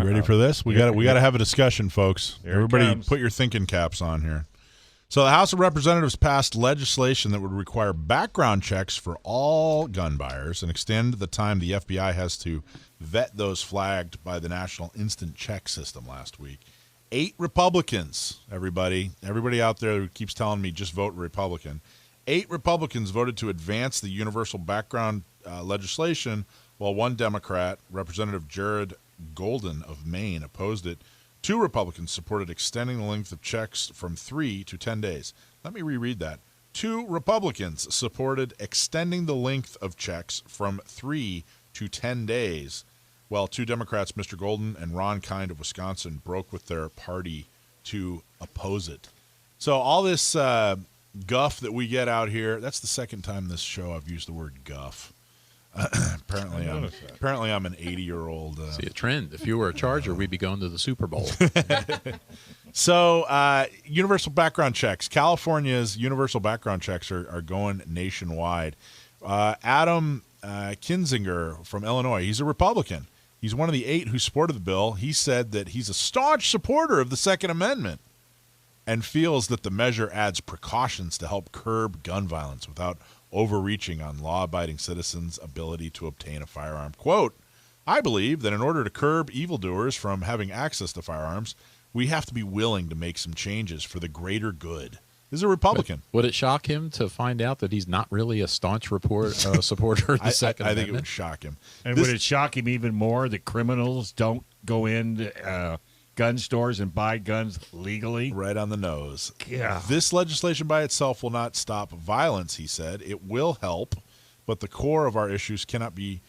You ready for this? We got to have a discussion, folks. Everybody, put your thinking caps on here. So the House of Representatives passed legislation that would require background checks for all gun buyers and extend the time the FBI has to vet those flagged by the National Instant Check System last week. 8 Republicans, everybody out there who keeps telling me just vote Republican. 8 Republicans voted to advance the universal background legislation, while 1 Democrat, Representative Jared Golden of Maine, opposed it. 2 Republicans supported extending the length of checks from 3 to 10 days. Let me reread that. 2 Republicans supported extending the length of checks from 3 to 10 days, while 2 Democrats, Mr. Golden and Ron Kind of Wisconsin, broke with their party to oppose it. So all this guff that we get out here, that's the second time this show I've used the word guff. Apparently I'm an 80-year-old. See a trend. If you were a Charger, we'd be going to the Super Bowl. So universal background checks. California's universal background checks are going nationwide. Adam Kinzinger from Illinois, he's a Republican. He's one of the 8 who supported the bill. He said that he's a staunch supporter of the Second Amendment and feels that the measure adds precautions to help curb gun violence without overreaching on law-abiding citizens' ability to obtain a firearm. Quote, I believe that in order to curb evildoers from having access to firearms, we have to be willing to make some changes for the greater good. This is a Republican. Would it shock him to find out that he's not really a staunch supporter of the Second Amendment? I think it would shock him. And would it shock him even more that criminals don't go into gun stores and buy guns legally? Right on the nose. Yeah. This legislation by itself will not stop violence, he said. It will help, but the core of our issues cannot be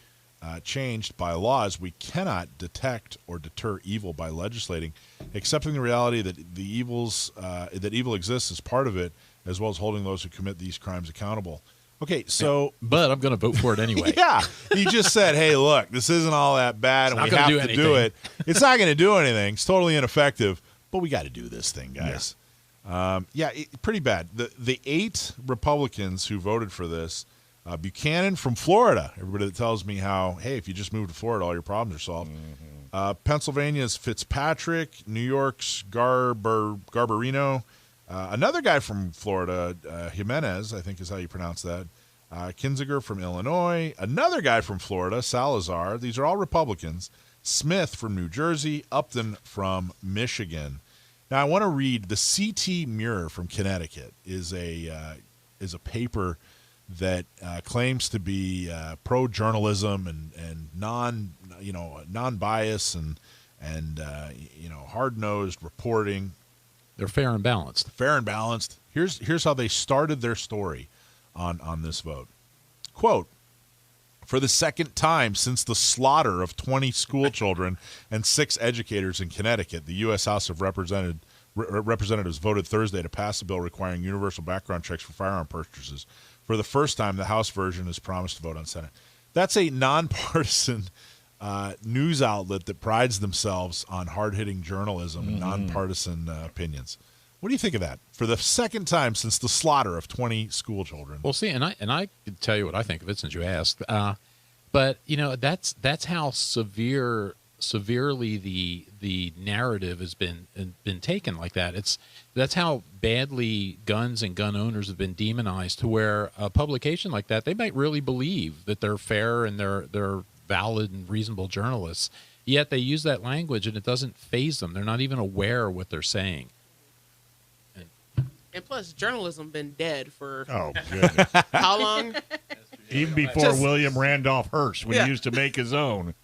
changed by laws. We cannot detect or deter evil by legislating. Accepting the reality that that evil exists is part of it, as well as holding those who commit these crimes accountable. Okay, so... Yeah, but I'm going to vote for it anyway. Yeah. He just said, hey, look, this isn't all that bad, and we have to do it. It's not going to do anything. It's totally ineffective, but we got to do this thing, guys. Yeah, pretty bad. The 8 Republicans who voted for this, Buchanan from Florida, everybody that tells me how, hey, if you just move to Florida, all your problems are solved. Mm-hmm. Pennsylvania's Fitzpatrick, New York's Garbarino, another guy from Florida, Jimenez, I think is how you pronounce that. Kinzinger from Illinois. Another guy from Florida, Salazar. These are all Republicans. Smith from New Jersey. Upton from Michigan. Now, I want to read the CT Mirror from Connecticut is a paper that claims to be pro-journalism and non-bias and hard-nosed reporting. They're fair and balanced. Fair and balanced. Here's how they started their story on this vote. Quote, for the second time since the slaughter of 20 school children and 6 educators in Connecticut, the U.S. House of Representatives voted Thursday to pass a bill requiring universal background checks for firearm purchases. For the first time, the House version is promised to vote on Senate. That's a nonpartisan news outlet that prides themselves on hard-hitting journalism and nonpartisan opinions. What do you think of that? For the second time since the slaughter of 20 school children. Well, see, and I can tell you what I think of it since you asked. But that's how severely the narrative has been taken like that. That's how badly guns and gun owners have been demonized, to where a publication like that, they might really believe that they're fair and they're valid and reasonable journalists, yet they use that language and it doesn't faze them. They're not even aware of what they're saying. And plus, journalism been dead for goodness. How long? Even before William Randolph Hearst, when he used to make his own.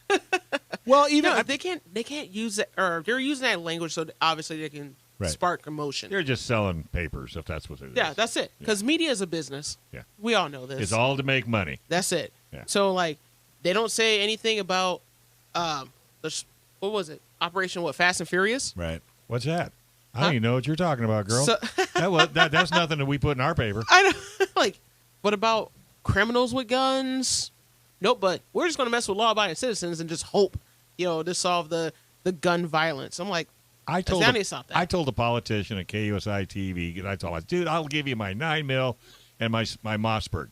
Well, they can't use it, or they're using that language so obviously they can spark emotion. They're just selling papers, if that's what it is. Yeah, that's it. Because media is a business. Yeah, we all know this. It's all to make money. That's it. Yeah. So they don't say anything about what was it? Operation Fast and Furious? Right. What's that? I don't even know what you're talking about, girl. So, that's nothing that we put in our paper. I know. What about criminals with guns? Nope, but we're just going to mess with law-abiding citizens and just hope, to solve the gun violence. I'm like, I told a politician at KUSI TV, and I told him, dude, I'll give you my 9mm and my Mossberg.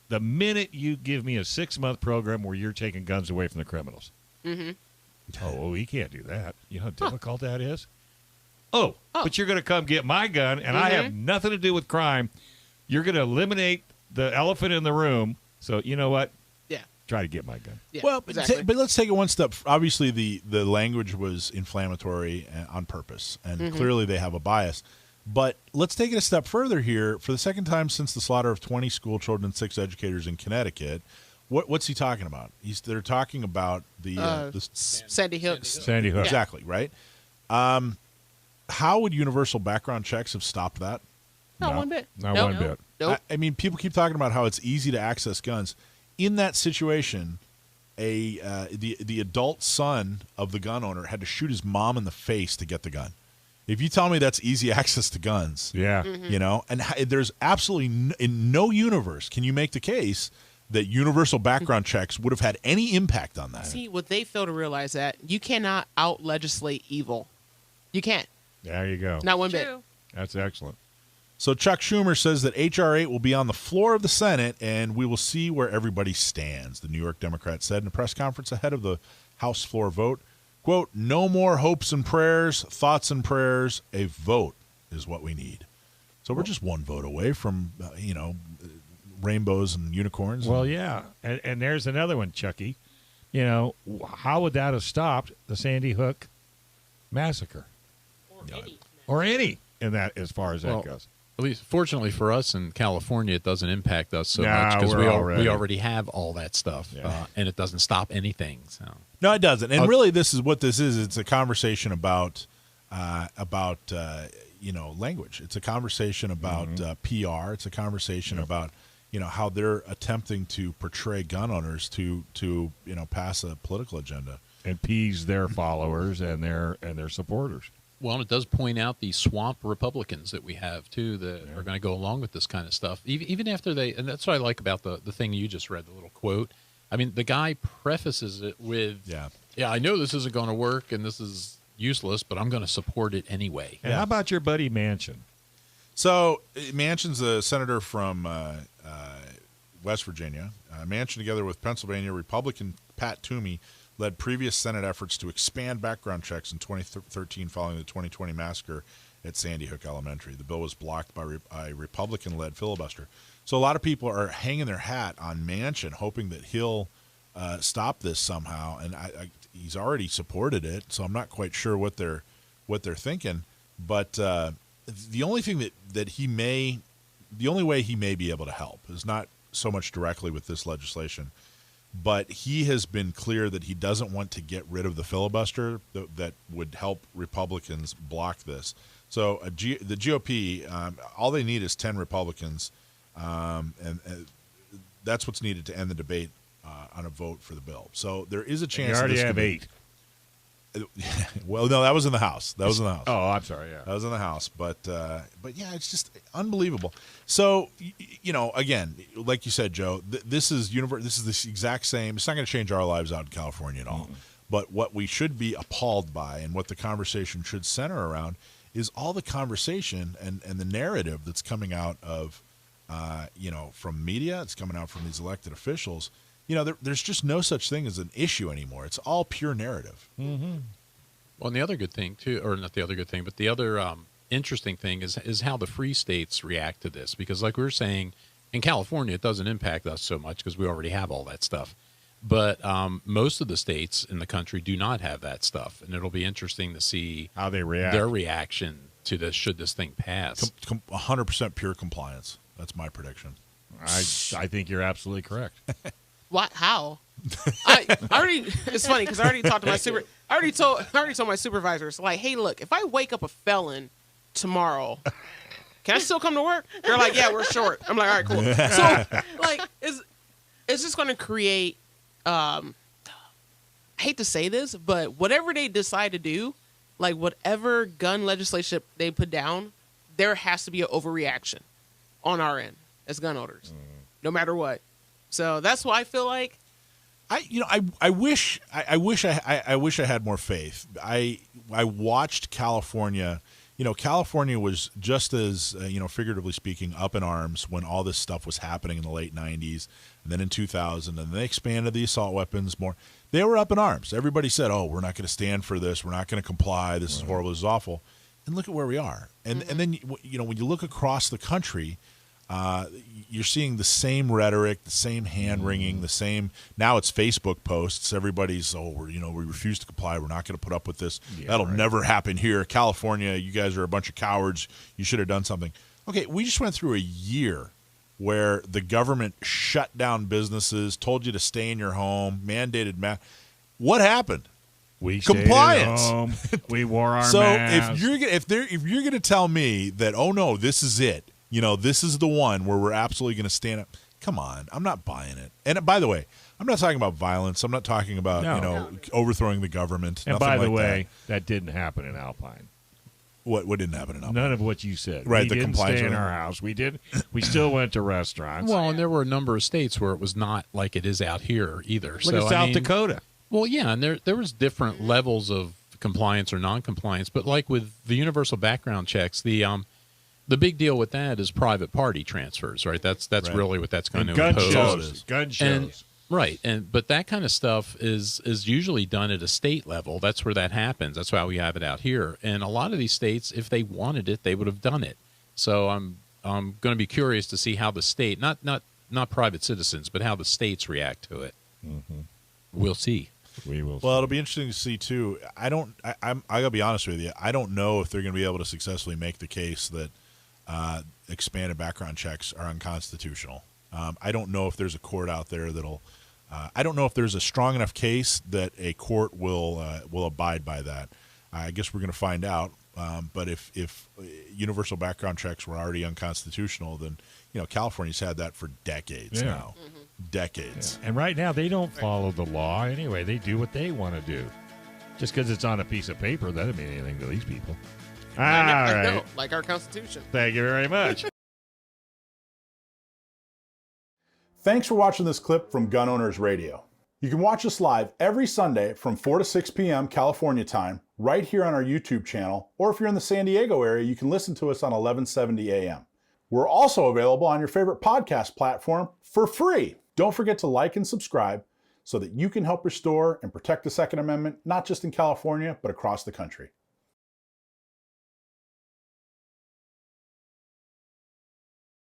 The minute you give me a 6-month program where you're taking guns away from the criminals. Mm-hmm. Oh, well, we can't do that. You know how difficult that is? Oh, but you're going to come get my gun, and I have nothing to do with crime. You're going to eliminate the elephant in the room. So, you know what? Yeah. Try to get my gun. Yeah, Well, exactly. but let's take it one step. Obviously, the language was inflammatory on purpose, and clearly they have a bias. But let's take it a step further here. For the second time since the slaughter of 20 school children and 6 educators in Connecticut, what's he talking about? They're talking about the Sandy Hook. Sandy Hook. Exactly, right? How would universal background checks have stopped that? Not one bit. Not Nope. one bit. Nope. I mean, people keep talking about how it's easy to access guns. In that situation, the adult son of the gun owner had to shoot his mom in the face to get the gun. If you tell me that's easy access to guns, Yeah. you know, and there's absolutely in no universe can you make the case that universal background checks would have had any impact on that. See, what they fail to realize that you cannot out-legislate evil. You can't. There you go. Not one bit. True. That's excellent. So Chuck Schumer says that H.R. 8 will be on the floor of the Senate, and we will see where everybody stands, the New York Democrat said in a press conference ahead of the House floor vote. Quote, no more hopes and prayers, thoughts and prayers. A vote is what we need. So we're just one vote away from, rainbows and unicorns. Well, yeah. And there's another one, Chucky. You know, how would that have stopped the Sandy Hook massacre? Or any in that, as far as that goes. At least, fortunately for us in California, it doesn't impact us so Nah, much because we're we already- already have all that stuff, Yeah. and it doesn't stop anything. So No, it doesn't. And really, this is what this is. It's a conversation about language. It's a conversation about PR. It's a conversation about, how they're attempting to portray gun owners to pass a political agenda. And appease their followers and their supporters. well, and it does point out the swamp Republicans that we have too that are going to go along with this kind of stuff, even after and that's what I like about the thing you just read, the little quote. I mean, the guy prefaces it with, yeah, I know this isn't going to work and this is useless, but I'm going to support it anyway. And how about your buddy Manchin? So Manchin's a senator from West Virginia. Manchin, together with Pennsylvania Republican Pat Toomey, led previous Senate efforts to expand background checks in 2013 following the 2020 massacre at Sandy Hook Elementary. The bill was blocked by a Republican-led filibuster. So a lot of people are hanging their hat on Manchin, hoping that he'll stop this somehow. And he's already supported it, so I'm not quite sure what they're thinking. But the only thing the only way he may be able to help is not so much directly with this legislation, but he has been clear that he doesn't want to get rid of the filibuster that would help Republicans block this. So the GOP, all they need is 10 Republicans, and that's what's needed to end the debate on a vote for the bill. So there is a chance. You already have 8. Well, no, that was in the House. That was in the House. Oh, I'm sorry. Yeah, that was in the House. But yeah, it's just unbelievable. So again, like you said, Joe, this is This is the exact same. It's not going to change our lives out in California at all. Mm-hmm. But what we should be appalled by, and what the conversation should center around, is all the conversation and the narrative that's coming out of, from media. It's coming out from these elected officials. There's just no such thing as an issue anymore. It's all pure narrative. Mm-hmm. Well, and the other good thing too, or not the other good thing, but the other interesting thing is how the free states react to this. Because like we were saying, in California, it doesn't impact us so much because we already have all that stuff. But most of the states in the country do not have that stuff. And it'll be interesting to see how they react, their reaction to this, should this thing pass. 100% pure compliance. That's my prediction. I think you're absolutely correct. What? How? I already. It's funny because I already talked to my I already told my supervisors, like, hey, look, if I wake up a felon tomorrow, can I still come to work? They're like, yeah, we're short. I'm like, all right, cool. So, like, it's just going to create. I hate to say this, but whatever they decide to do, like whatever gun legislation they put down, there has to be an overreaction on our end as gun owners, no matter what. So that's why I feel like I wish I had more faith. I watched California California was just as, figuratively speaking, up in arms when all this stuff was happening in the late 90s, and then in 2000, and they expanded the assault weapons more. They were up in arms. Everybody said, oh, we're not going to stand for this. We're not going to comply. This is horrible. This is awful. And look at where we are. And then, when you look across the country, you're seeing the same rhetoric, the same hand-wringing, the same – now it's Facebook posts. Everybody's, we refuse to comply. We're not going to put up with this. That'll never happen here. California, you guys are a bunch of cowards. You should have done something. Okay, we just went through a year where the government shut down businesses, told you to stay in your home, mandated masks. What happened? We compliance. Stayed at home. We wore our so masks. if you're gonna tell me that, oh no, this is it, this is the one where we're absolutely gonna stand up. Come on, I'm not buying it. And by the way, I'm not talking about violence. I'm not talking about overthrowing the government. And by the way, that didn't happen in Alpine. What didn't happen in Alpine? None of what you said. Right, we the didn't compliance stay in rate. our house. We did. We still went to restaurants. Well, and there were a number of states where it was not like it is out here either. Look at South Dakota. Well, yeah, and there was different levels of compliance or non-compliance, but like with the universal background checks, the big deal with that is private party transfers, right? That's right. Really what that's going to impose. Gun shows. But that kind of stuff is usually done at a state level. That's where that happens. That's why we have it out here. And a lot of these states, if they wanted it, they would have done it. So I'm going to be curious to see how the state, not private citizens, but how the states react to it. Mm-hmm. We'll see. We will. Well, it'll be interesting to see too. I gotta be honest with you. I don't know if they're going to be able to successfully make the case that expanded background checks are unconstitutional. I don't know if there's a court out there that'll. I don't know if there's a strong enough case that a court will abide by that. I guess we're going to find out. But if universal background checks were already unconstitutional, then California's had that for decades now. Mm-hmm. Decades. Yeah. And right now they don't follow the law anyway. They do what they want to do. Just because it's on a piece of paper, that doesn't mean anything to these people. I know, like our Constitution. Thank you very much. Thanks for watching this clip from Gun Owners Radio. You can watch us live every Sunday from 4 to 6 p.m. California time, right here on our YouTube channel, or if you're in the San Diego area, you can listen to us on 1170 a.m. We're also available on your favorite podcast platform for free. Don't forget to like and subscribe so that you can help restore and protect the Second Amendment, not just in California, but across the country.